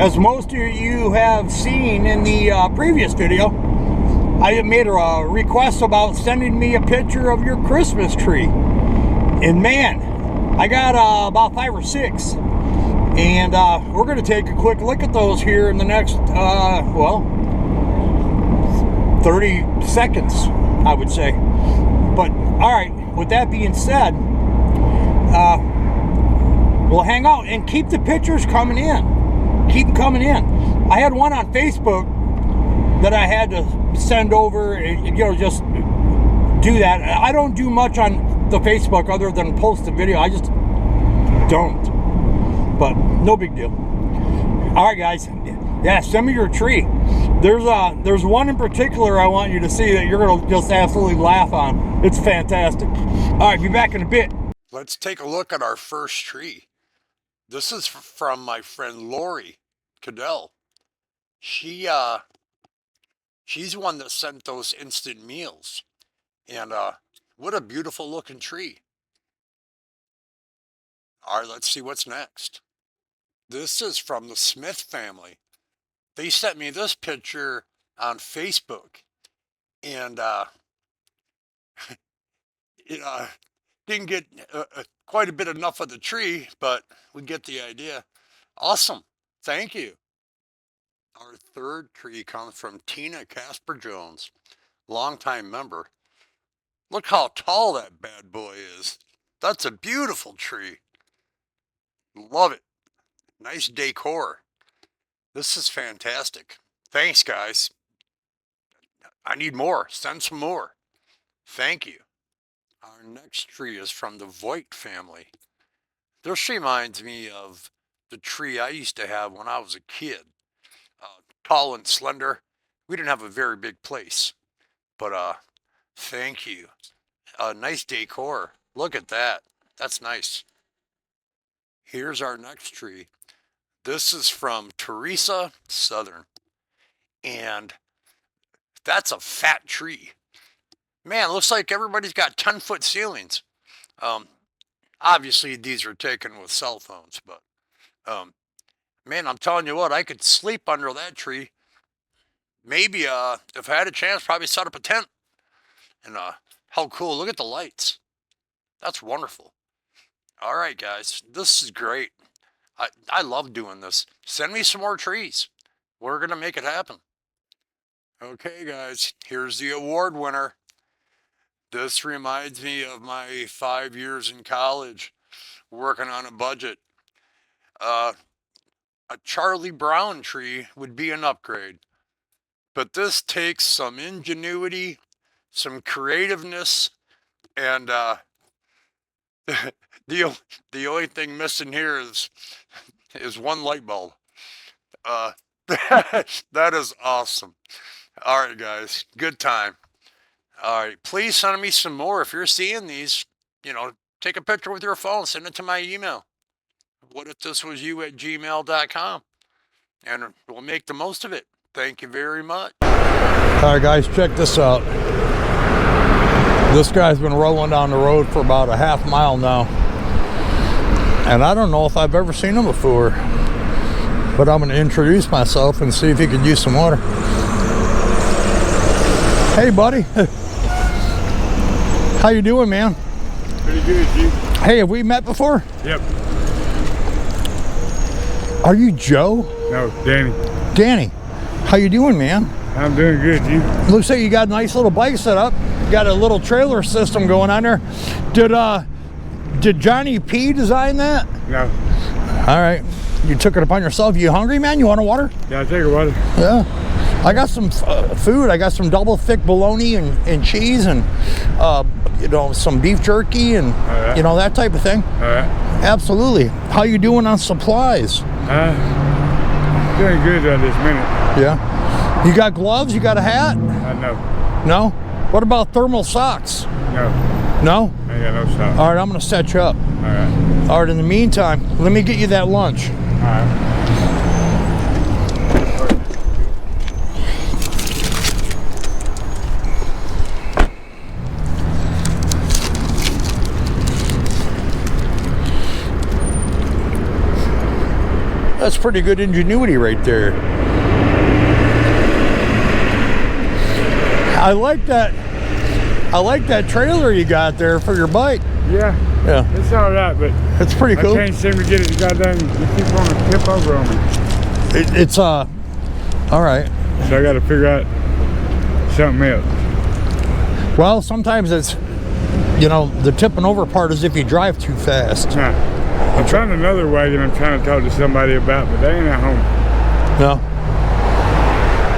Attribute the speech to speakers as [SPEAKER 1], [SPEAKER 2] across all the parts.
[SPEAKER 1] As most of you have seen in the previous video, I made a request about sending me a picture of your Christmas tree. And man, I got about 5 or 6. And we're going to take a quick look at those here in the next, 30 seconds, I would say. But, alright, with that being said, we'll hang out and keep the pictures coming in. Keep them coming in. I had one on Facebook that I had to send over, just do that. I don't do much on the Facebook other than post the video. I just don't. But no big deal. All right, guys. Yeah, send me your tree. There's one in particular I want you to see that you're gonna just absolutely laugh on. It's fantastic. All right, be back in a bit.
[SPEAKER 2] Let's take a look at our first tree. This is from my friend Laurie Kiddell. She's the one that sent those instant meals. And what a beautiful looking tree. All right, let's see what's next. This is from the Smith family. They sent me this picture on Facebook. And didn't get quite a bit enough of the tree, but we get the idea. Awesome. Thank you. Our third tree comes from Tina Casper Jones, longtime member. Look how tall that bad boy is. That's a beautiful tree. Love it. Nice decor. This is fantastic. Thanks, guys. I need more. Send some more. Thank you. Our next tree is from the Voigt family. This reminds me of the tree I used to have when I was a kid. Tall and slender. We didn't have a very big place. But thank you. Nice decor. Look at that. That's nice. Here's our next tree. This is from Teresa Southern. And that's a fat tree. Man, looks like everybody's got 10-foot ceilings. Obviously, these are taken with cell phones, but man, I'm telling you what, I could sleep under that tree. Maybe, if I had a chance, probably set up a tent. And how cool, look at the lights. That's wonderful. All right, guys, this is great. I love doing this. Send me some more trees. We're going to make it happen. Okay, guys, here's the award winner. This reminds me of my 5 years in college, working on a budget. A Charlie Brown tree would be an upgrade. But this takes some ingenuity, some creativeness, and the only thing missing here is one light bulb. That is awesome. All right, guys, good time. All right, please send me some more. If you're seeing these, take a picture with your phone, send it to my email. whatifthiswasyou@gmail.com. And we'll make the most of it. Thank you very much.
[SPEAKER 1] All right, guys, check this out. This guy's been rolling down the road for about a half mile now. And I don't know if I've ever seen him before. But I'm going to introduce myself and see if he could use some water. Hey, buddy. How you doing, man?
[SPEAKER 3] Pretty good, G.
[SPEAKER 1] Hey, have we met before?
[SPEAKER 3] Yep.
[SPEAKER 1] Are you Joe?
[SPEAKER 3] No, Danny.
[SPEAKER 1] Danny, how you doing, man?
[SPEAKER 3] I'm doing good, G.
[SPEAKER 1] Looks like you got a nice little bike set up. Got a little trailer system going on there. Did Johnny P design that?
[SPEAKER 3] No.
[SPEAKER 1] All right. You took it upon yourself. You hungry, man? You want a water?
[SPEAKER 3] Yeah, I'll take a water.
[SPEAKER 1] Yeah. I got some food. I got some double thick bologna and cheese and some beef jerky and
[SPEAKER 3] right.
[SPEAKER 1] That type of thing.
[SPEAKER 3] All right.
[SPEAKER 1] Absolutely. How you doing on supplies?
[SPEAKER 3] Doing good at this minute.
[SPEAKER 1] Yeah. You got gloves? You got a hat?
[SPEAKER 3] No.
[SPEAKER 1] No? What about thermal socks?
[SPEAKER 3] No.
[SPEAKER 1] No?
[SPEAKER 3] I ain't got no socks.
[SPEAKER 1] All right, I'm going to set you up.
[SPEAKER 3] All right.
[SPEAKER 1] All right, in the meantime, let me get you that lunch.
[SPEAKER 3] All right.
[SPEAKER 1] That's pretty good ingenuity right there. I like that trailer you got there for your bike.
[SPEAKER 3] Yeah.
[SPEAKER 1] Yeah.
[SPEAKER 3] It's all right, but
[SPEAKER 1] It's pretty cool.
[SPEAKER 3] I can't seem to get it to goddamn. You keep wanting to tip over on me.
[SPEAKER 1] It's all right.
[SPEAKER 3] So I got to figure out something else.
[SPEAKER 1] Well, sometimes it's, you know, the tipping over part is if you drive too fast.
[SPEAKER 3] Nah. I found another wagon I'm trying to talk to somebody about, but they ain't at home.
[SPEAKER 1] No.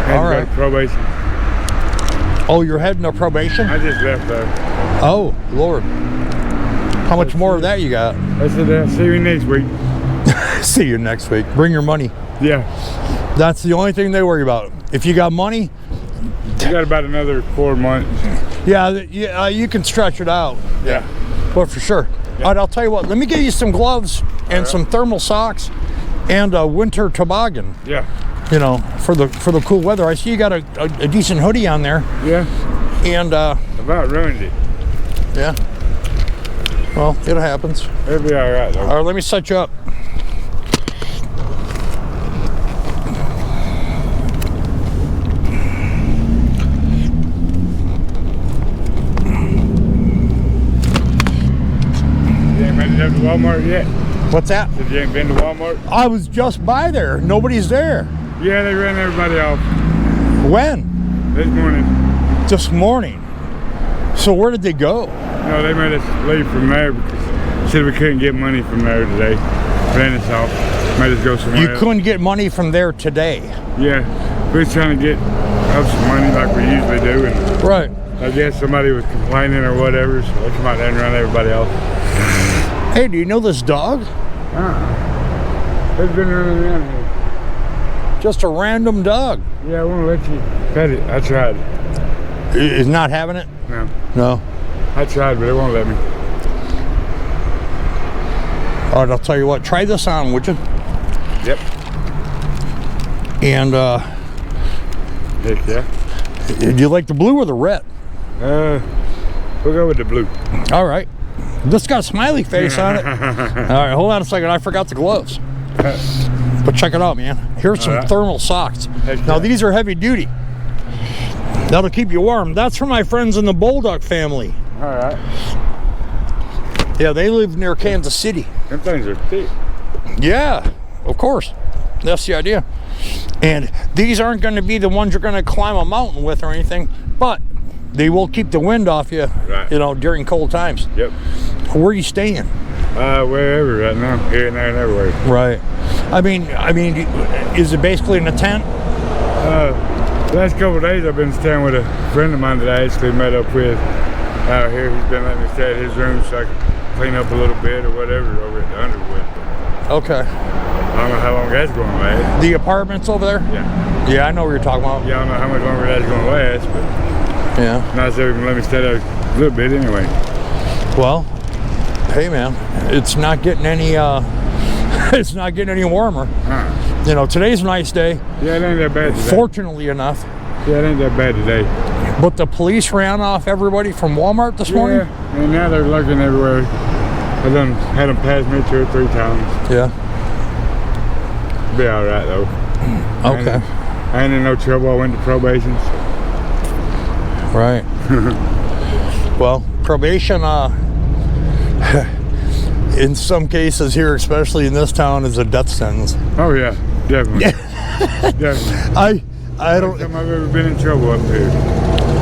[SPEAKER 3] Had
[SPEAKER 1] All
[SPEAKER 3] to go
[SPEAKER 1] right.
[SPEAKER 3] to probation.
[SPEAKER 1] Oh, you're heading to probation?
[SPEAKER 3] I just left though.
[SPEAKER 1] Oh, Lord. How much more of that you got?
[SPEAKER 3] I said, I'll see you next week.
[SPEAKER 1] See you next week. Bring your money.
[SPEAKER 3] Yeah.
[SPEAKER 1] That's the only thing they worry about. If you got money,
[SPEAKER 3] We got about another 4 months.
[SPEAKER 1] yeah, you can stretch it out.
[SPEAKER 3] Yeah.
[SPEAKER 1] But for sure. All right, I'll tell you what. Let me get you some gloves and some thermal socks and a winter toboggan.
[SPEAKER 3] Yeah.
[SPEAKER 1] You know, for the cool weather. I see you got a decent hoodie on there.
[SPEAKER 3] Yeah.
[SPEAKER 1] And
[SPEAKER 3] About ruined it.
[SPEAKER 1] yeah. Well, it happens.
[SPEAKER 3] It'll be all right though.
[SPEAKER 1] All right, let me set you up.
[SPEAKER 3] You ain't been to Walmart yet?
[SPEAKER 1] What's that?
[SPEAKER 3] Said you ain't been to Walmart?
[SPEAKER 1] I was just by there. Nobody's there.
[SPEAKER 3] Yeah, they ran everybody off
[SPEAKER 1] When?
[SPEAKER 3] this morning.
[SPEAKER 1] This morning. So where did they go?
[SPEAKER 3] No, they made us leave from there because said we couldn't get money from there today. Ran us off. Made us go somewhere
[SPEAKER 1] You
[SPEAKER 3] else.
[SPEAKER 1] couldn't get money from there today.
[SPEAKER 3] Yeah. We was trying to get up some money like we usually do, and
[SPEAKER 1] Right.
[SPEAKER 3] I guess somebody was complaining or whatever, so they come out there and run everybody off.
[SPEAKER 1] Hey, do you know this dog?
[SPEAKER 3] It's been running around here.
[SPEAKER 1] Just a random dog.
[SPEAKER 3] Yeah, I won't let you pet it. I tried.
[SPEAKER 1] Is not having it?
[SPEAKER 3] No.
[SPEAKER 1] No.
[SPEAKER 3] I tried, but it won't let me.
[SPEAKER 1] All right, I'll tell you what. Try this on, would you?
[SPEAKER 3] Yep.
[SPEAKER 1] And
[SPEAKER 3] Heck yeah.
[SPEAKER 1] do you like the blue or the red?
[SPEAKER 3] We'll go with the blue.
[SPEAKER 1] All right. This got a smiley face on it. All right, hold on a second. I forgot the gloves. But check it out, man. Here's some
[SPEAKER 3] right.
[SPEAKER 1] thermal socks.
[SPEAKER 3] Heck
[SPEAKER 1] Now,
[SPEAKER 3] yeah.
[SPEAKER 1] these are heavy duty. That'll keep you warm. That's for my friends in the Bulldog family.
[SPEAKER 3] All right.
[SPEAKER 1] Yeah, they live near Kansas City.
[SPEAKER 3] Them things are thick.
[SPEAKER 1] Yeah, of course. That's the idea. And these aren't going to be the ones you're going to climb a mountain with or anything, but they will keep the wind off you,
[SPEAKER 3] Right.
[SPEAKER 1] you know, during cold times.
[SPEAKER 3] Yep.
[SPEAKER 1] Where are you staying?
[SPEAKER 3] Wherever right now. Here and there and everywhere.
[SPEAKER 1] Right. I mean, is it basically in a tent?
[SPEAKER 3] The last couple of days I've been staying with a friend of mine that I actually met up with out here. He's been letting me stay at his room so I can clean up a little bit or whatever over at the Underwood.
[SPEAKER 1] Okay.
[SPEAKER 3] I don't know how long that's going to last.
[SPEAKER 1] The apartments over there?
[SPEAKER 3] Yeah.
[SPEAKER 1] Yeah, I know what you're talking about.
[SPEAKER 3] Yeah, I don't know how much longer that's going to last, but
[SPEAKER 1] Yeah.
[SPEAKER 3] nice of him let me stay there a little bit anyway.
[SPEAKER 1] Well, hey man, it's not getting any it's not getting any warmer. You know, today's a nice day,
[SPEAKER 3] Yeah, it ain't that bad today.
[SPEAKER 1] fortunately enough.
[SPEAKER 3] Yeah, it ain't that bad today.
[SPEAKER 1] But the police ran off everybody from Walmart this morning?
[SPEAKER 3] Yeah, and now they're looking everywhere. I done had them pass me 2 or 3 times.
[SPEAKER 1] Yeah.
[SPEAKER 3] Be all right though.
[SPEAKER 1] Okay.
[SPEAKER 3] I ain't in no trouble. I went to probation.
[SPEAKER 1] Right. Well, probation, in some cases here, especially in this town, is a death sentence.
[SPEAKER 3] Oh yeah, definitely. Definitely.
[SPEAKER 1] I don't.
[SPEAKER 3] First time I've ever been in trouble up here.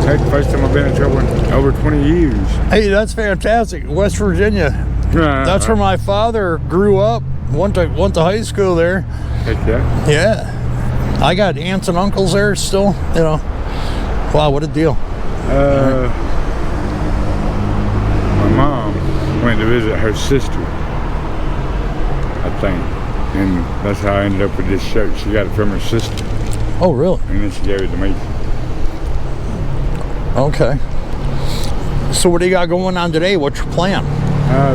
[SPEAKER 3] That's the first time I've been in trouble in over 20 years.
[SPEAKER 1] Hey, that's fantastic. West Virginia. That's where my father grew up. Went to high school there.
[SPEAKER 3] Heck yeah.
[SPEAKER 1] Yeah. I got aunts and uncles there still. You know. Wow, what a deal.
[SPEAKER 3] My mom went to visit her sister, I think. And that's how I ended up with this shirt. She got it from her sister.
[SPEAKER 1] Oh, really?
[SPEAKER 3] And then she gave it to me.
[SPEAKER 1] Okay. So what do you got going on today? What's your plan?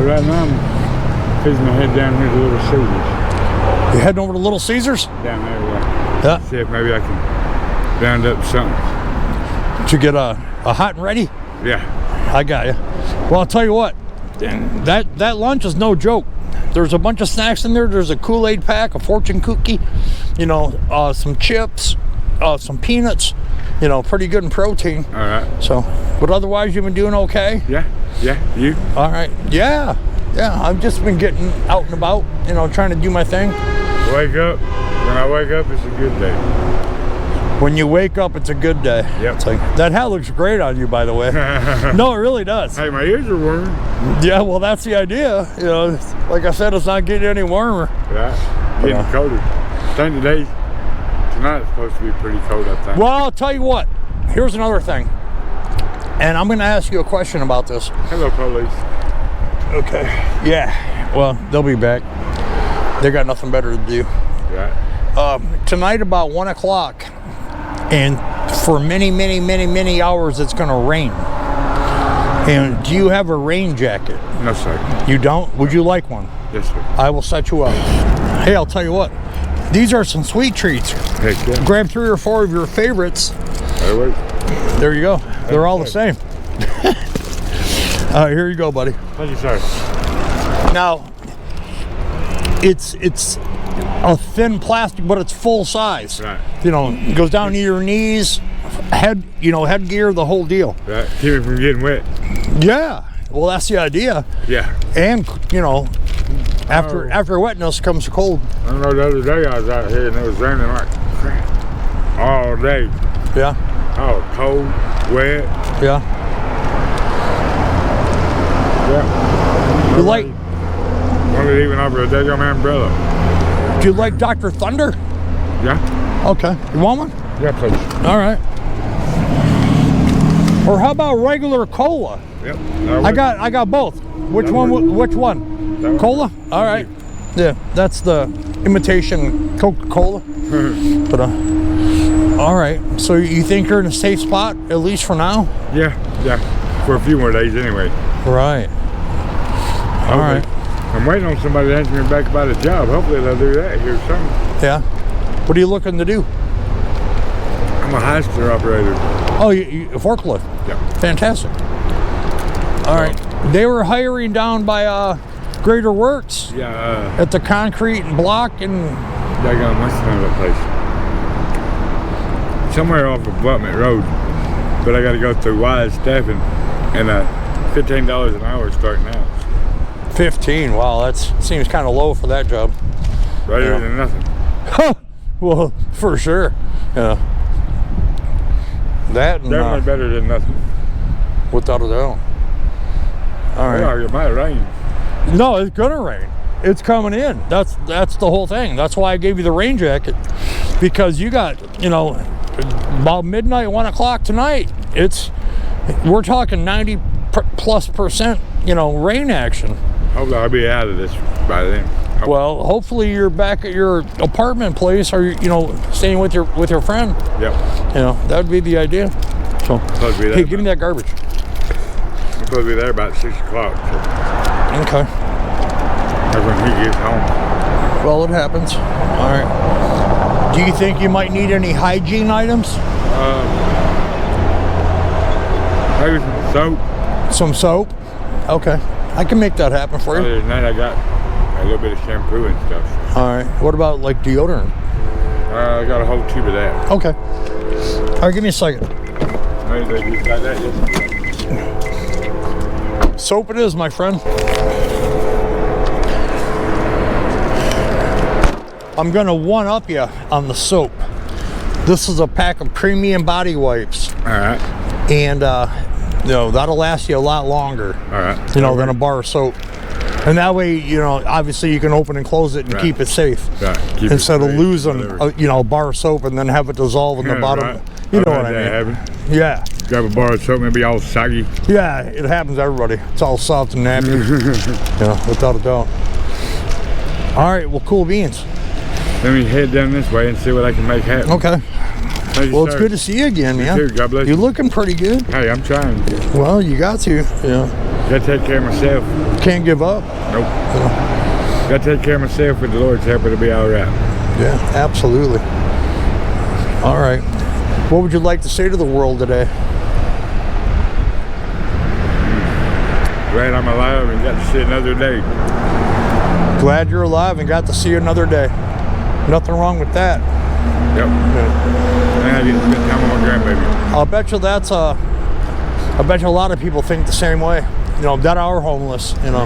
[SPEAKER 3] Right now I'm fixing to head down here to Little Caesars.
[SPEAKER 1] You heading over to Little Caesars?
[SPEAKER 3] Down there, yeah.
[SPEAKER 1] Yeah.
[SPEAKER 3] See if maybe I can round up something.
[SPEAKER 1] Did you get a hot and ready?
[SPEAKER 3] Yeah.
[SPEAKER 1] I got you. Well, I'll tell you what. That lunch is no joke. There's a bunch of snacks in there. There's a Kool-Aid pack, a fortune cookie, you know, some chips, some peanuts, you know, pretty good in protein.
[SPEAKER 3] All right.
[SPEAKER 1] So, but otherwise you've been doing okay?
[SPEAKER 3] Yeah, you?
[SPEAKER 1] All right. Yeah, I've just been getting out and about, you know, trying to do my thing.
[SPEAKER 3] Wake up. When I wake up, it's a good day.
[SPEAKER 1] When you wake up, it's a good day.
[SPEAKER 3] Yep.
[SPEAKER 1] It's like, that hat looks great on you, by the way. No, it really does.
[SPEAKER 3] Hey, my ears are warm.
[SPEAKER 1] Yeah, well, that's the idea. You know, like I said, it's not getting any warmer.
[SPEAKER 3] Yeah, getting colder. Tonight's supposed to be pretty cold, I think.
[SPEAKER 1] Well, I'll tell you what. Here's another thing. And I'm going to ask you a question about this.
[SPEAKER 3] Hello, police.
[SPEAKER 1] Okay. Yeah. Well, they'll be back. They got nothing better to do.
[SPEAKER 3] Right.
[SPEAKER 1] Tonight about 1 o'clock, and for many hours, it's going to rain. And do you have a rain jacket?
[SPEAKER 3] No, sir.
[SPEAKER 1] You don't? Would you like one?
[SPEAKER 3] Yes, sir.
[SPEAKER 1] I will set you up. Hey, I'll tell you what. These are some sweet treats.
[SPEAKER 3] Heck yeah.
[SPEAKER 1] Grab 3 or 4 of your favorites.
[SPEAKER 3] Hey, wait.
[SPEAKER 1] There you go. They're all the same. All right, here you go, buddy.
[SPEAKER 3] Thank you, sir.
[SPEAKER 1] Now, it's a thin plastic, but it's full size.
[SPEAKER 3] Right.
[SPEAKER 1] You know, it goes down to your knees, headgear, the whole deal.
[SPEAKER 3] Right. Keep it from getting wet.
[SPEAKER 1] Yeah. Well, that's the idea.
[SPEAKER 3] Yeah.
[SPEAKER 1] And, you know, after wetness comes the cold.
[SPEAKER 3] I know the other day I was out here and it was raining like crap all day.
[SPEAKER 1] Yeah.
[SPEAKER 3] Oh, cold, wet.
[SPEAKER 1] Yeah.
[SPEAKER 3] Yeah.
[SPEAKER 1] You like?
[SPEAKER 3] Wanted even over a daggum umbrella.
[SPEAKER 1] Do you like Dr. Thunder?
[SPEAKER 3] Yeah.
[SPEAKER 1] Okay. You want one?
[SPEAKER 3] Yeah, please.
[SPEAKER 1] All right. Or how about regular cola?
[SPEAKER 3] Yep.
[SPEAKER 1] I got both. Which one? Which one? Cola? All right. Yeah, that's the imitation Coca-Cola. But all right. So you think you're in a safe spot at least for now?
[SPEAKER 3] Yeah. For a few more days anyway.
[SPEAKER 1] Right. All right.
[SPEAKER 3] I'm waiting on somebody to answer me back about a job. Hopefully they'll do that here soon.
[SPEAKER 1] Yeah. What are you looking to do?
[SPEAKER 3] I'm a high school operator.
[SPEAKER 1] Oh, you a forklift?
[SPEAKER 3] Yeah.
[SPEAKER 1] Fantastic. All right. They were hiring down by Greater Works.
[SPEAKER 3] Yeah.
[SPEAKER 1] At the concrete and block and.
[SPEAKER 3] Daggone, what's the name of that place? Somewhere off of Butman Road. But I got to go through Wise Staffing and $15 an hour starting out.
[SPEAKER 1] 15. Wow, that seems kind of low for that job.
[SPEAKER 3] Better than nothing.
[SPEAKER 1] Well, for sure. Yeah. That and,
[SPEAKER 3] definitely better than nothing.
[SPEAKER 1] Without a doubt. All right.
[SPEAKER 3] Yeah, it might rain.
[SPEAKER 1] No, it's gonna rain. It's coming in. That's the whole thing. That's why I gave you the rain jacket, because you got, you know, about midnight, 1 o'clock tonight. We're talking 90+%, you know, rain action.
[SPEAKER 3] Hopefully I'll be out of this by then.
[SPEAKER 1] Well, hopefully you're back at your apartment place, or you know, staying with your friend.
[SPEAKER 3] Yep.
[SPEAKER 1] You know, that would be the idea. So, hey, give me that garbage.
[SPEAKER 3] I'm supposed to be there about 6 o'clock. So.
[SPEAKER 1] Okay.
[SPEAKER 3] That's when he gets home.
[SPEAKER 1] Well, it happens. All right. Do you think you might need any hygiene items?
[SPEAKER 3] Maybe some soap.
[SPEAKER 1] Some soap? Okay. I can make that happen for you.
[SPEAKER 3] Other than that, I got a little bit of shampoo and stuff.
[SPEAKER 1] All right. What about like deodorant?
[SPEAKER 3] I got a whole tube of that.
[SPEAKER 1] Okay. All right, give me a second.
[SPEAKER 3] Maybe they just got that yesterday.
[SPEAKER 1] Soap it is, my friend. I'm gonna one-up you on the soap. This is a pack of premium body wipes.
[SPEAKER 3] All right.
[SPEAKER 1] And you know, that'll last you a lot longer.
[SPEAKER 3] All right.
[SPEAKER 1] You know, than a bar of soap. And that way, you know, obviously you can open and close it and keep it safe.
[SPEAKER 3] Right. Keep
[SPEAKER 1] instead
[SPEAKER 3] it
[SPEAKER 1] of losing, you know, a bar of soap and then have it dissolve in the bottom.
[SPEAKER 3] Right.
[SPEAKER 1] You know what I mean?
[SPEAKER 3] Happen.
[SPEAKER 1] Yeah.
[SPEAKER 3] Grab a bar of soap and be all soggy.
[SPEAKER 1] Yeah, it happens to everybody. It's all soft and nappy. Yeah, without a doubt. All right, well, cool beans.
[SPEAKER 3] Let me head down this way and see what I can make happen.
[SPEAKER 1] Okay.
[SPEAKER 3] Thank you,
[SPEAKER 1] Well,
[SPEAKER 3] sir.
[SPEAKER 1] it's good to see you again, man.
[SPEAKER 3] You too. God bless you.
[SPEAKER 1] You're looking pretty good.
[SPEAKER 3] Hey, I'm trying.
[SPEAKER 1] Well, you got to. Yeah.
[SPEAKER 3] Got to take care of myself.
[SPEAKER 1] Can't give up.
[SPEAKER 3] Nope. Got to take care of myself with the Lord's help. It'll be all right.
[SPEAKER 1] Yeah, absolutely. All right. What would you like to say to the world today?
[SPEAKER 3] Glad I'm alive and got to see another day.
[SPEAKER 1] glad you're alive and got to see another day. Nothing wrong with that.
[SPEAKER 3] Yep. And I get to spend time with my grandbaby.
[SPEAKER 1] I'll bet you that's I bet you a lot of people think the same way. You know, that are homeless, you know.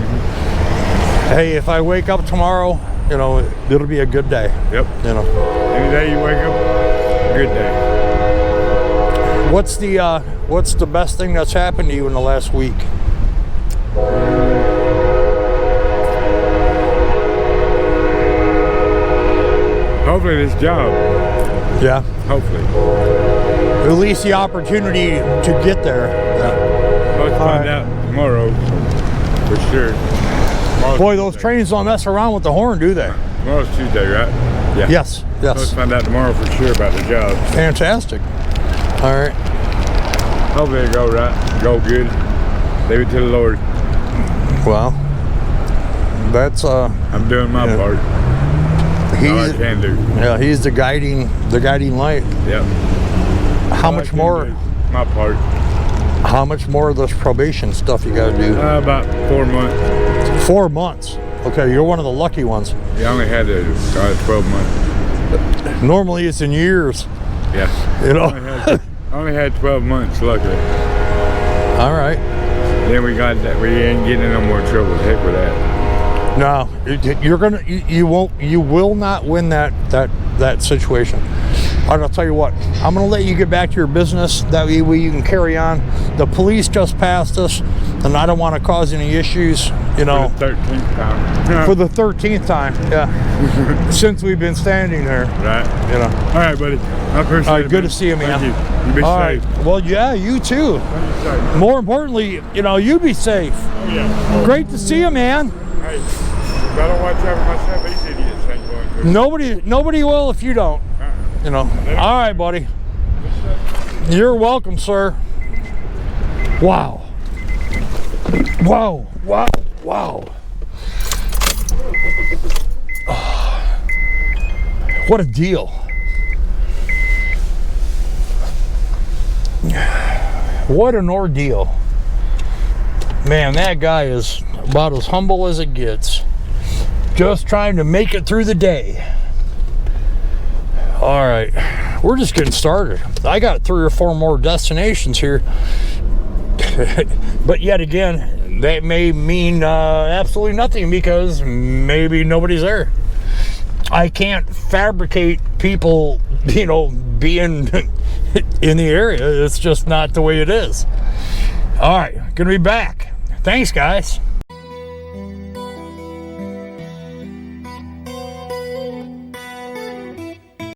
[SPEAKER 1] Hey, if I wake up tomorrow, you know, it'll be a good day.
[SPEAKER 3] Yep.
[SPEAKER 1] You know.
[SPEAKER 3] Any day you wake up, good day.
[SPEAKER 1] What's the best thing that's happened to you in the last week?
[SPEAKER 3] Hopefully this job.
[SPEAKER 1] Yeah.
[SPEAKER 3] Hopefully.
[SPEAKER 1] At least the opportunity to get there. Yeah.
[SPEAKER 3] Supposed to find out tomorrow, for sure. Tomorrow's
[SPEAKER 1] Boy, those
[SPEAKER 3] Tuesday.
[SPEAKER 1] trains don't mess around with the horn, do they?
[SPEAKER 3] Tomorrow's Tuesday, right? Yeah.
[SPEAKER 1] Yes,
[SPEAKER 3] Supposed
[SPEAKER 1] yes.
[SPEAKER 3] to find out tomorrow for sure about the job.
[SPEAKER 1] Fantastic. All right.
[SPEAKER 3] Hopefully it go right, go good. Leave it to the Lord.
[SPEAKER 1] Well, that's
[SPEAKER 3] I'm doing my
[SPEAKER 1] Yeah.
[SPEAKER 3] part. All I
[SPEAKER 1] he's
[SPEAKER 3] can do.
[SPEAKER 1] yeah, he's the guiding light.
[SPEAKER 3] Yep.
[SPEAKER 1] How
[SPEAKER 3] All I
[SPEAKER 1] much
[SPEAKER 3] can
[SPEAKER 1] more?
[SPEAKER 3] do is my part.
[SPEAKER 1] How much more of this probation stuff you got to do?
[SPEAKER 3] About 4 months.
[SPEAKER 1] 4 months. Okay, you're one of the lucky ones.
[SPEAKER 3] Yeah, I only had 12 months.
[SPEAKER 1] Normally it's in years.
[SPEAKER 3] Yeah.
[SPEAKER 1] You know.
[SPEAKER 3] I only had 12 months, luckily.
[SPEAKER 1] All right.
[SPEAKER 3] Then we got that. We ain't getting in no more trouble. Heck with that.
[SPEAKER 1] No, you're gonna. You won't. You will not win that situation. And I'll tell you what. I'm gonna let you get back to your business. That way you can carry on. The police just passed us, and I don't want to cause any issues. You know.
[SPEAKER 3] For the 13th time.
[SPEAKER 1] For the 13th time. Yeah. Since we've been standing there.
[SPEAKER 3] Right.
[SPEAKER 1] You know.
[SPEAKER 3] All right, buddy. I appreciate
[SPEAKER 1] All right.
[SPEAKER 3] it.
[SPEAKER 1] Good
[SPEAKER 3] man.
[SPEAKER 1] to see you, man.
[SPEAKER 3] Thank you. You be
[SPEAKER 1] All
[SPEAKER 3] safe.
[SPEAKER 1] right. Well, yeah. You too.
[SPEAKER 3] Be safe.
[SPEAKER 1] More importantly, you know, you be safe.
[SPEAKER 3] Oh, yeah.
[SPEAKER 1] Great to see you, man.
[SPEAKER 3] Hey, if I don't watch out for myself, these idiots ain't going to.
[SPEAKER 1] Nobody will if you don't. You know. All right, buddy. You're welcome, sir. Wow. Wow. Wow. Wow. What a deal. What an ordeal. Man, that guy is about as humble as it gets. Just trying to make it through the day. All right, we're just getting started. I got 3 or 4 more destinations here. But yet again, that may mean absolutely nothing because maybe nobody's there. I can't fabricate people, you know, being in the area. It's just not the way it is. All right, gonna be back. Thanks, guys.